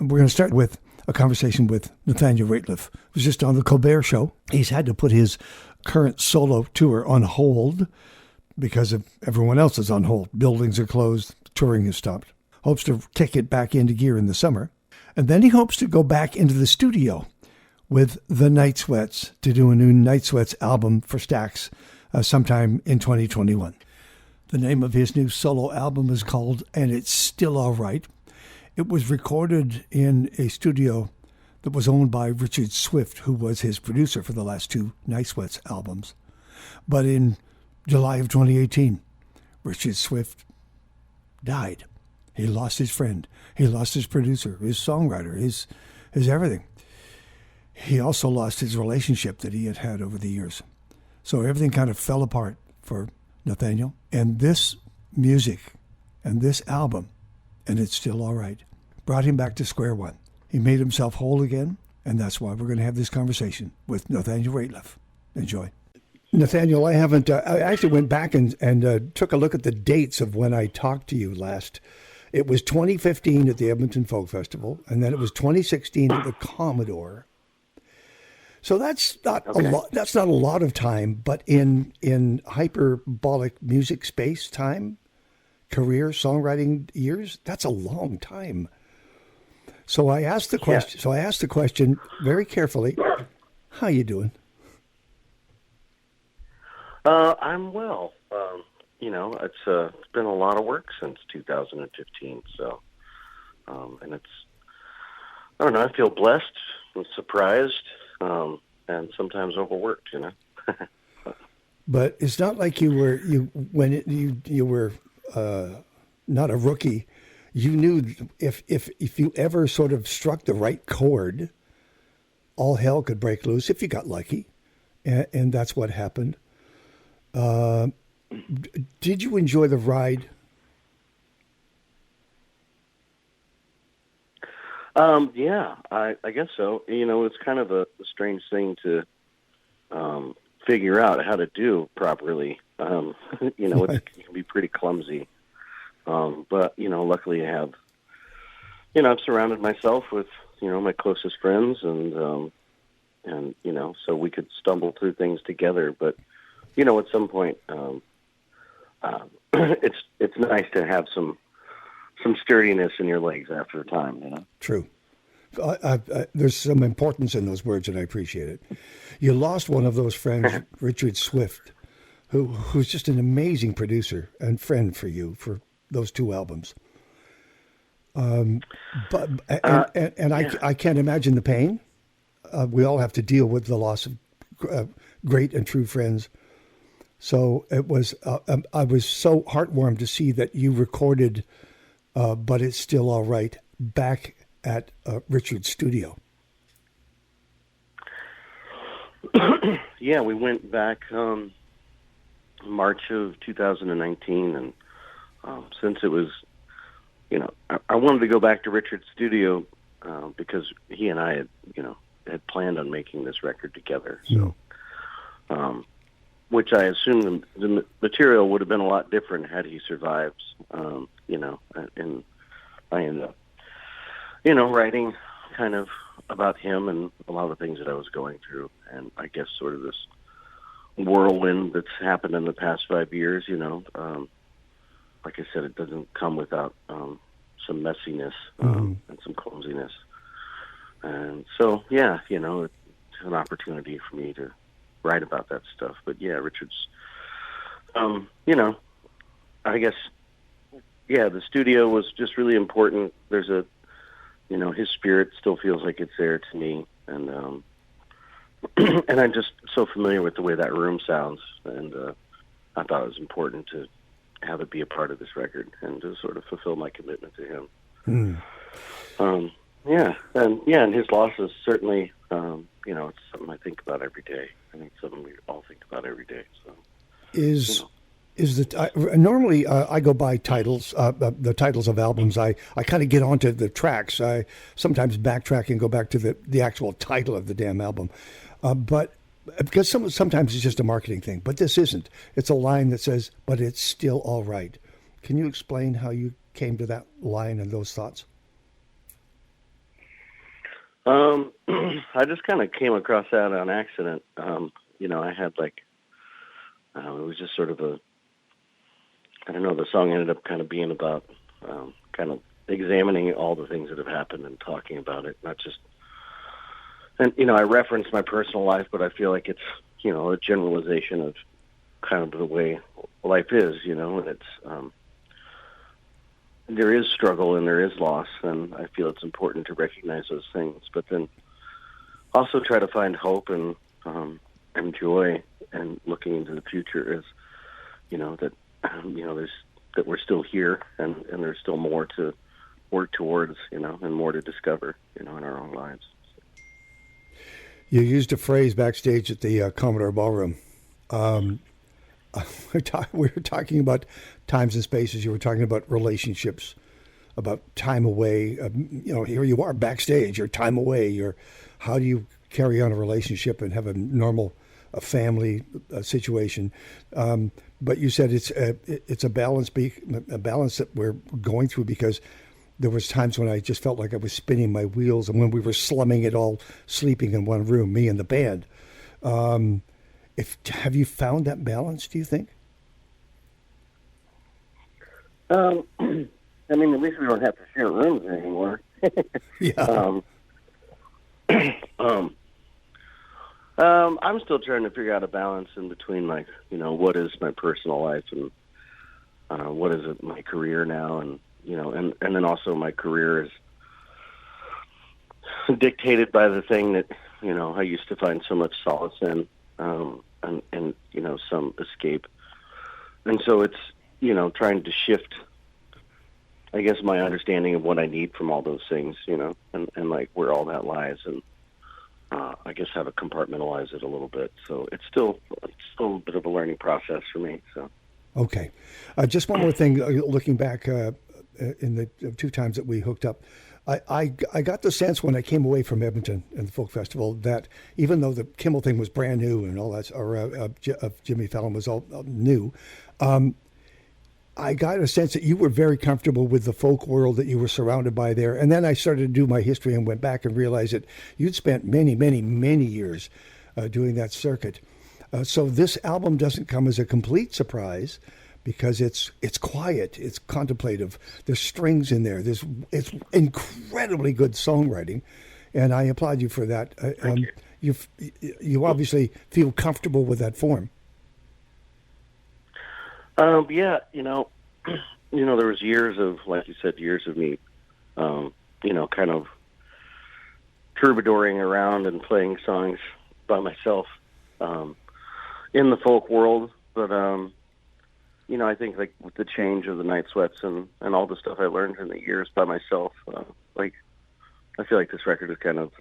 We're going to start with a conversation with Nathaniel Rateliff, who's just on the Colbert Show. He's had to put his current solo tour on hold because of everyone else is on hold. Buildings are closed, touring has stopped. Hopes to kick it back into gear in the summer. And then he hopes to go back into the studio with the Night Sweats to do a new Night Sweats album for Stax sometime in 2021. The name of his new solo album is called And It's Still All Right. It was recorded in a studio that was owned by Richard Swift, who was his producer for the last two Night Sweats albums. But in July of 2018, Richard Swift died. He lost his friend. He lost his producer, his songwriter, his everything. He also lost his relationship that he had had over the years. So everything kind of fell apart for Nathaniel. And this music and this album, And It's Still All Right, brought him back to square one. He made himself whole again, and that's why we're going to have this conversation with Nathaniel Rateliff. Enjoy. Nathaniel, I actually went back and took a look at the dates of when I talked to you last. It was 2015 at the Edmonton Folk Festival, and then it was 2016 at the Commodore. So that's not a lot. That's not a lot of time, but in hyperbolic music space time, career songwriting years, that's a long time. So I asked the question. Yeah. So I asked the question very carefully. How you doing? I'm well. It's been a lot of work since 2015. So, and I don't know. I feel blessed and surprised, and sometimes overworked. But it's not like you were not a rookie. You knew if you ever sort of struck the right chord, all hell could break loose if you got lucky, and that's what happened. Did you enjoy the ride? Yeah, I guess so. It's kind of a strange thing to figure out how to do properly. It can be pretty clumsy. But luckily I have, I've surrounded myself with, my closest friends and so we could stumble through things together. But, at some point, it's nice to have some sturdiness in your legs after a time, True. There's some importance in those words, and I appreciate it. You lost one of those friends, Richard Swift, who's just an amazing producer and friend for you for those two albums. I can't imagine the pain. We all have to deal with the loss of great and true friends. So it was. I was so heartwarmed to see that you recorded, but it's still all right, back at Richard's studio. Yeah, we went back March of 2019, and since it was, I wanted to go back to Richard's studio because he and I had planned on making this record together. So, which I assume the material would have been a lot different had he survived. And I ended up, writing kind of about him and a lot of the things that I was going through, and I guess sort of this whirlwind that's happened in the past 5 years. Like I said, it doesn't come without some messiness and some clumsiness. And so, yeah, it's an opportunity for me to write about that stuff. But yeah, Richard's, I guess, yeah, the studio was just really important. There's his spirit still feels like it's there to me. And, and I'm just so familiar with the way that room sounds. And I thought it was important to have it be a part of this record and to sort of fulfill my commitment to him. And his loss is certainly, it's something I think about every day. I think something we all think about every day. So normally I go by titles, the titles of albums. I kind of get onto the tracks. I sometimes backtrack and go back to the actual title of the damn album, but because sometimes it's just a marketing thing, but this isn't. It's a line that says, "But it's still all right." Can you explain how you came to that line and those thoughts? I just kind of came across that on accident. I had it was just sort of I don't know, the song ended up kind of being about kind of examining all the things that have happened and talking about it, not just, and, I reference my personal life, but I feel like it's, a generalization of kind of the way life is, and it's, there is struggle and there is loss, and I feel it's important to recognize those things, but then also try to find hope and joy and looking into the future is, that we're still here and there's still more to work towards, and more to discover, in our own lives. You used a phrase backstage at the Commodore Ballroom. We were talking about times and spaces. You were talking about relationships, about time away. Here you are backstage. You're time away. How do you carry on a relationship and have a normal family situation? But you said it's a balance that we're going through, because there was times when I just felt like I was spinning my wheels, and when we were slumming it all, sleeping in one room, me and the band. Have you found that balance, do you think? At least we don't have to share rooms anymore. Yeah. I'm still trying to figure out a balance in between, what is my personal life and what is my career now, and and then also my career is dictated by the thing that I used to find so much solace in, and some escape, and so it's trying to shift, I guess, my understanding of what I need from all those things, and where all that lies, and I guess how to compartmentalize it a little bit. So it's still a bit of a learning process for me. So. Okay. Just one more thing, looking back in the two times that we hooked up, I got the sense when I came away from Edmonton and the Folk Festival that even though the Kimmel thing was brand new and all that, or Jimmy Fallon was all new, I got a sense that you were very comfortable with the folk world that you were surrounded by there. And then I started to do my history and went back and realized that you'd spent many, many, many years doing that circuit. So this album doesn't come as a complete surprise, because it's quiet, it's contemplative. There's strings in there. It's incredibly good songwriting, and I applaud you for that. Thank you. You obviously feel comfortable with that form. Yeah, there was years of, like you said, years of me, kind of troubadouring around and playing songs by myself, in the folk world. But, I think with the change of the Night Sweats and all the stuff I learned in the years by myself, I feel like this record is kind of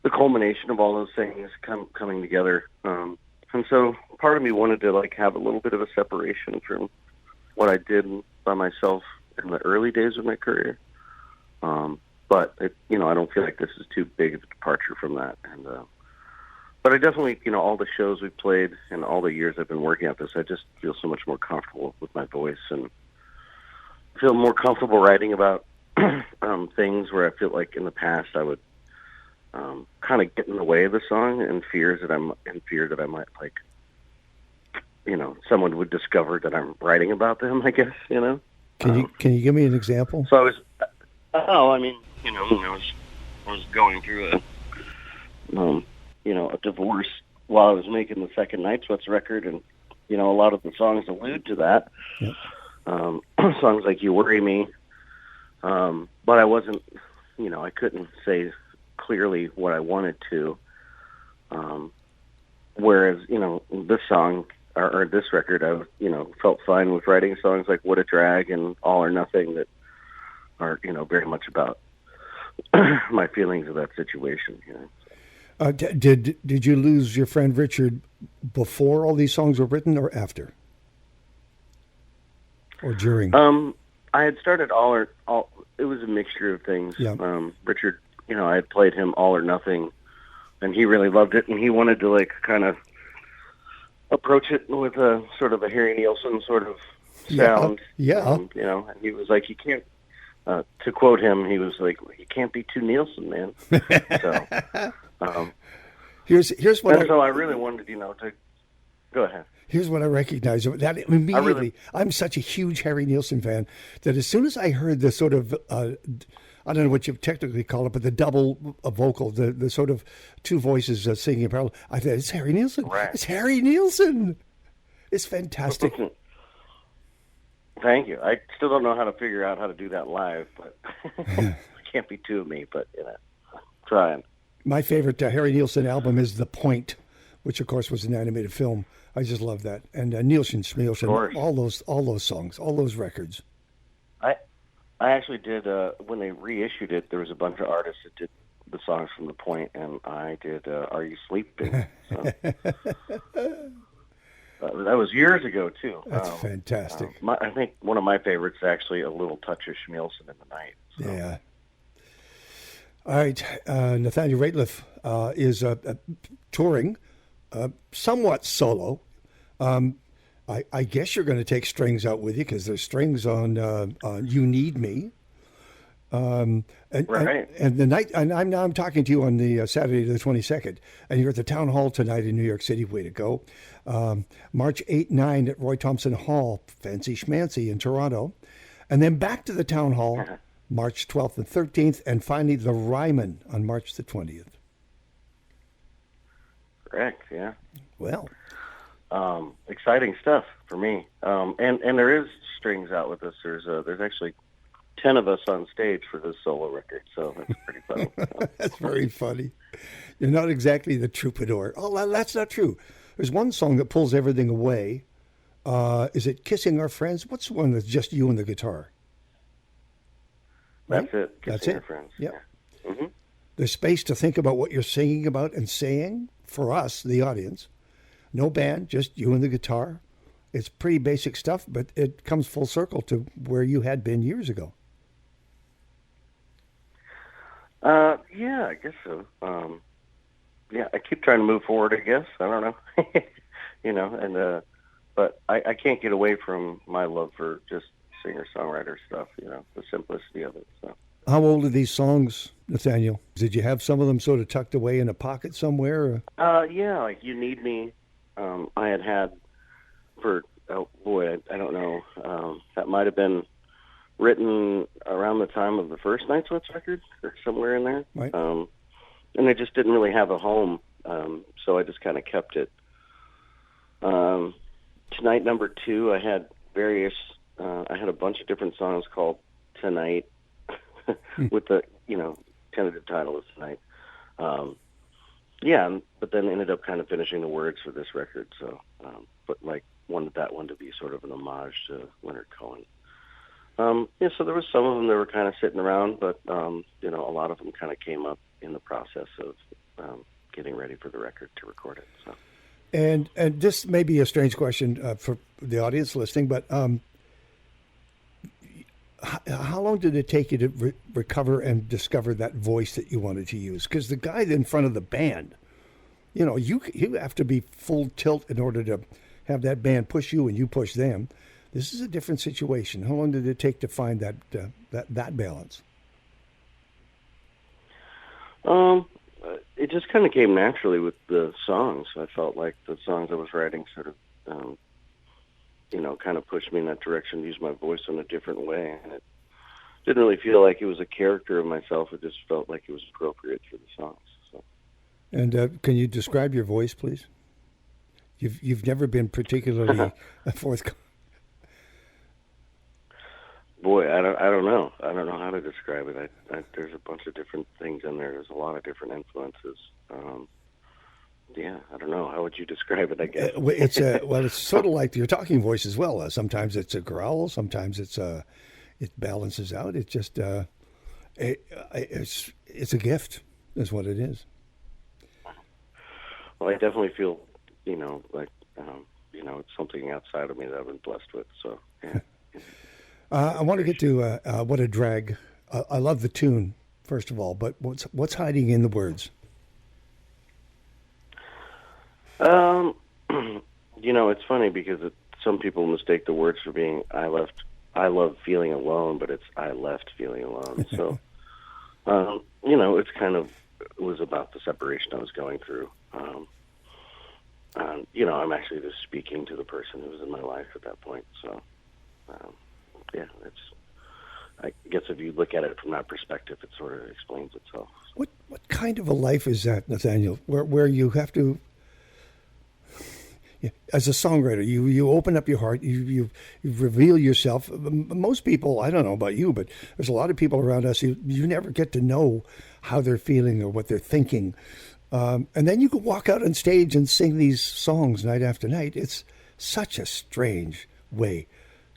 the culmination of all those things coming together. And so part of me wanted to have a little bit of a separation from what I did by myself in the early days of my career. But I don't feel like this is too big of a departure from that. And, but I definitely, all the shows we've played and all the years I've been working at this, I just feel so much more comfortable with my voice and feel more comfortable writing about things where I feel like in the past I would kind of get in the way of the song and fear that I might someone would discover that I'm writing about them, I guess, Can you give me an example? So I was going through a divorce while I was making the second Night Sweats record, and a lot of the songs allude to that. Yep. Songs like "You Worry Me," but I wasn't, I couldn't say clearly what I wanted to. Whereas, this song or this record, I felt fine with writing songs like "What a Drag" and "All or Nothing" that are, very much about my feelings of that situation. Did you lose your friend Richard before all these songs were written, or after, or during? I had started all. It was a mixture of things. Yeah. Richard, I had played him "All or Nothing," and he really loved it, and he wanted to kind of approach it with a sort of a Harry Nilsson sort of sound. Yeah. And he was like, "You can't To quote him, he was like, "You can't be too Nielsen, man." So, um, here's what and so I really wanted, to go ahead. here's what I recognize that I really, immediately. I'm such a huge Harry Nielsen fan that as soon as I heard the sort of I don't know what you technically call it, but the double vocal, the sort of two voices singing in parallel, I thought it's Harry Nielsen. right. It's Harry Nielsen. It's fantastic. Thank you. I still don't know how to figure out how to do that live, but it can't be two of me. But trying. My favorite Harry Nielsen album is The Point, which of course was an animated film. I just love that. And Nielsen, Schmielsen, all those songs, all those records. I actually did when they reissued it. There was a bunch of artists that did the songs from The Point, and I did "Are You Sleeping?" So, that was years ago too. That's fantastic. I think one of my favorites is actually "A Little Touch of Schmielsen in the Night." So. Yeah. All right, Nathaniel Rateliff is touring, somewhat solo. I guess you're going to take strings out with you because there's strings on "You Need Me." Right. And the night, and I'm talking to you on the Saturday the 22nd, and you're at the Town Hall tonight in New York City. Way to go! March 8, 9 at Roy Thompson Hall, fancy schmancy in Toronto, and then back to the Town Hall, March 12th and 13th, and finally the Ryman on March the 20th. Correct. Yeah. Well, exciting stuff for me. And there is strings out with this. There's actually 10 of us on stage for this solo record, so that's pretty funny. That's very funny. You're not exactly the troubadour. Oh, that's not true. There's one song that pulls everything away. Is it "Kissing Our Friends"? What's the one that's just you and the guitar? Right? That's it. That's Kissing it. Our Friends. Yep. Yeah. Mm-hmm. There's space to think about what you're singing about and saying for us, the audience. No band, just you and the guitar. It's pretty basic stuff, but it comes full circle to where you had been years ago. Yeah, I guess so. Yeah, I keep trying to move forward, I guess. I don't know. But I can't get away from my love for just singer-songwriter stuff, the simplicity of it. So. How old are these songs, Nathaniel? Did you have some of them sort of tucked away in a pocket somewhere? Yeah, like "You Need Me," I had for, oh boy, I don't know. That might have been written around the time of the first Night Sweats record, or somewhere in there. Right. And I just didn't really have a home, so I just kind of kept it. Tonight, number 2, I had I had a bunch of different songs called "Tonight," with the, tentative title is "Tonight." Yeah, but then ended up kind of finishing the words for this record, so, but wanted that one to be sort of an homage to Leonard Cohen. Yeah, so there was some of them that were kind of sitting around, but, a lot of them kind of came up in the process of getting ready for the record to record it. So. And this may be a strange question for the audience listening, but how long did it take you to recover and discover that voice that you wanted to use? Because the guy in front of the band, you have to be full tilt in order to have that band push you and you push them. This is a different situation. How long did it take to find that balance? It just kind of came naturally with the songs. I felt like the songs I was writing sort of, kind of pushed me in that direction to use my voice in a different way. And it didn't really feel like it was a character of myself. It just felt like it was appropriate for the songs. So. And can you describe your voice, please? You've never been particularly forthcoming. Boy, I don't know. I don't know how to describe it. There's a bunch of different things in there. There's a lot of different influences. Yeah, I don't know. How would you describe it? I guess it's sort of like your talking voice as well. Sometimes it's a growl. Sometimes it balances out. It's just it's a gift, is what it is. Well, I definitely feel, it's something outside of me that I've been blessed with. So, yeah. I want to get to "What a Drag." I love the tune, first of all, but what's hiding in the words? It's funny because some people mistake the words for being "I left I love feeling alone, but it's I left feeling alone. So, it's kind of, it was about the separation I was going through. I'm actually just speaking to the person who was in my life at that point. So, I guess if you look at it from that perspective, it sort of explains itself. What kind of a life is that, Nathaniel, where you have to, as a songwriter, you open up your heart, you reveal yourself. Most people, I don't know about you, but there's a lot of people around us you never get to know how they're feeling or what they're thinking. And then you can walk out on stage and sing these songs night after night. It's such a strange way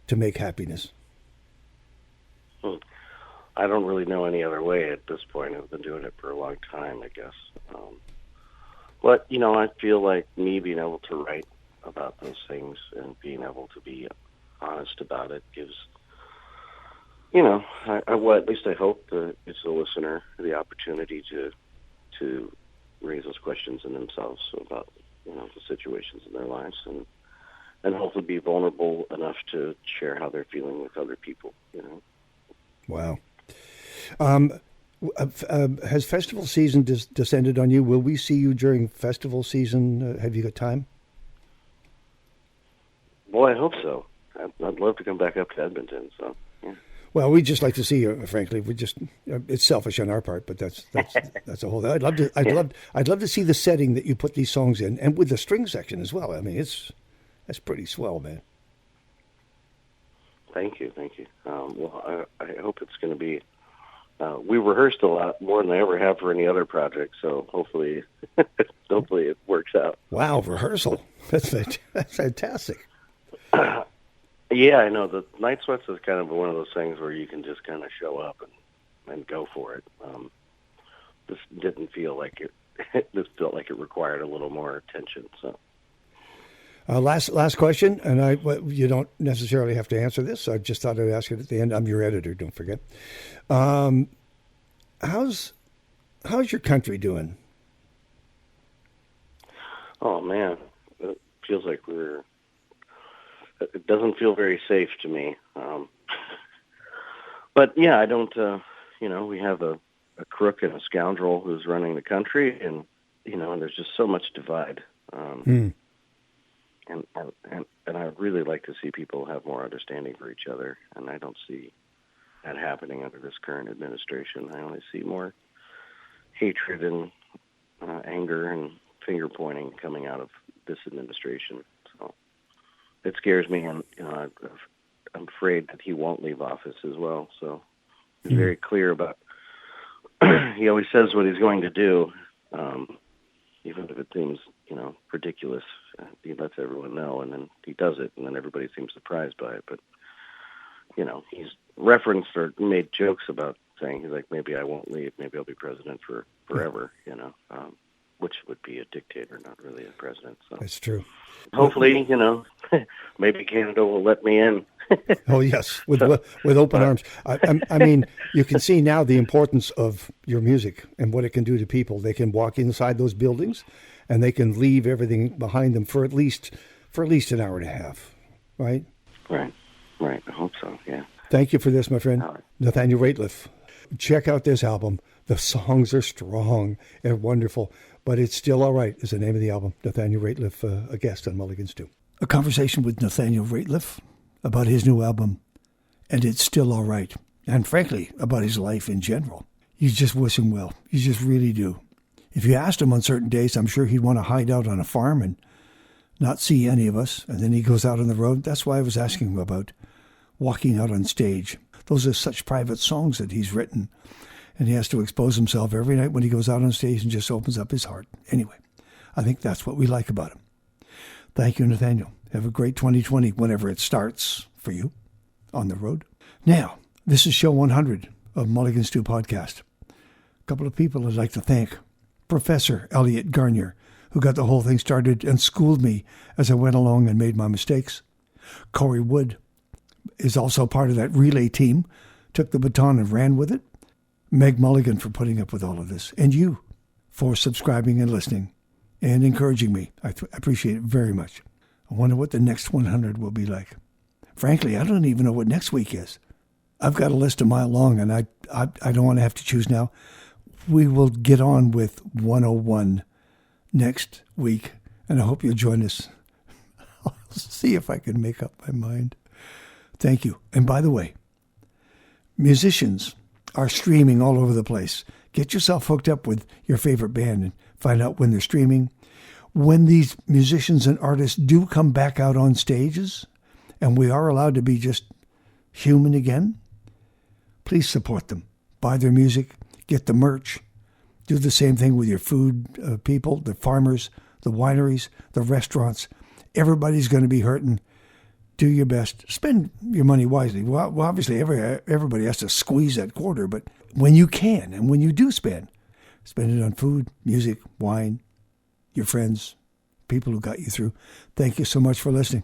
to make happiness. I don't really know any other way at this point. I've been doing it for a long time, I guess. But, I feel like me being able to write about those things and being able to be honest about it gives, at least I hope that it's the listener the opportunity to raise those questions in themselves about, the situations in their lives and hopefully be vulnerable enough to share how they're feeling with other people, Wow. Has festival season descended on you? Will we see you during festival season? Have you got time? Well, I hope so. I'd love to come back up to Edmonton. So, yeah. Well, we'd just like to see you. Frankly, it's selfish on our part, but that's a whole. I'd love to see the setting that you put these songs in, and with the string section as well. I mean, that's pretty swell, man. Thank you. Well, I hope it's going to be. We rehearsed a lot more than I ever have for any other project, so hopefully it works out. Wow, rehearsal. That's fantastic. Yeah, I know. The Night Sweats is kind of one of those things where you can just kind of show up and go for it. This didn't feel like it. This felt like it required a little more attention. So. Last question, and you don't necessarily have to answer this. I just thought I'd ask it at the end. I'm your editor. Don't forget. How's your country doing? Oh man, it feels like it doesn't feel very safe to me. But yeah, I don't. We have a crook and a scoundrel who's running the country, and and there's just so much divide. And I really like to see people have more understanding for each other, and I don't see that happening under this current administration. I only see more hatred and anger and finger pointing coming out of this administration. So it scares me, and I'm afraid that he won't leave office as well. So he's very clear about. He always says what he's going to do, even if it seems ridiculous. He lets everyone know, and then he does it, and then everybody seems surprised by it. But he's referenced or made jokes about saying he's like, maybe I won't leave, maybe I'll be president for forever. Which would be a dictator, not really a president. So that's true. Hopefully, maybe Canada will let me in. Oh yes, with open arms. I mean, you can see now the importance of your music and what it can do to people. They can walk inside those buildings, and they can leave everything behind them for at least an hour and a half, right? Right. I hope so. Yeah. Thank you for this, my friend, Right. Nathaniel Rateliff. Check out this album. The songs are strong and wonderful, but it's still all right. Is the name of the album. Nathaniel Rateliff, a guest on Mulligan's 2. A conversation with Nathaniel Rateliff about his new album, and it's still all right. And frankly, about his life in general. You just wish him well. You just really do. If you asked him on certain days, I'm sure he'd want to hide out on a farm and not see any of us. And then he goes out on the road. That's why I was asking him about walking out on stage. Those are such private songs that he's written. And he has to expose himself every night when he goes out on stage and just opens up his heart. Anyway, I think that's what we like about him. Thank you, Nathaniel. Have a great 2020 whenever it starts for you on the road. Now, this is show 100 of Mulligan's 2 podcast. A couple of people I'd like to thank. Professor Elliot Garnier, who got the whole thing started and schooled me as I went along and made my mistakes. Corey Wood is also part of that relay team, took the baton and ran with it. Meg Mulligan for putting up with all of this, and you for subscribing and listening and encouraging me. I appreciate it very much. I wonder what the next 100 will be like. Frankly, I don't even know what next week is. I've got a list a mile long, and I don't want to have to choose now. We will get on with 101 next week, and I hope you'll join us. I'll see if I can make up my mind. Thank you. And by the way, musicians are streaming all over the place. Get yourself hooked up with your favorite band and find out when they're streaming. When these musicians and artists do come back out on stages, and we are allowed to be just human again, please support them. Buy their music, get the merch. Do the same thing with your food people, the farmers, the wineries, the restaurants. Everybody's going to be hurting. Do your best. Spend your money wisely. Well, obviously, everybody has to squeeze that quarter, but when you can and when you do spend it on food, music, wine, your friends, people who got you through. Thank you so much for listening.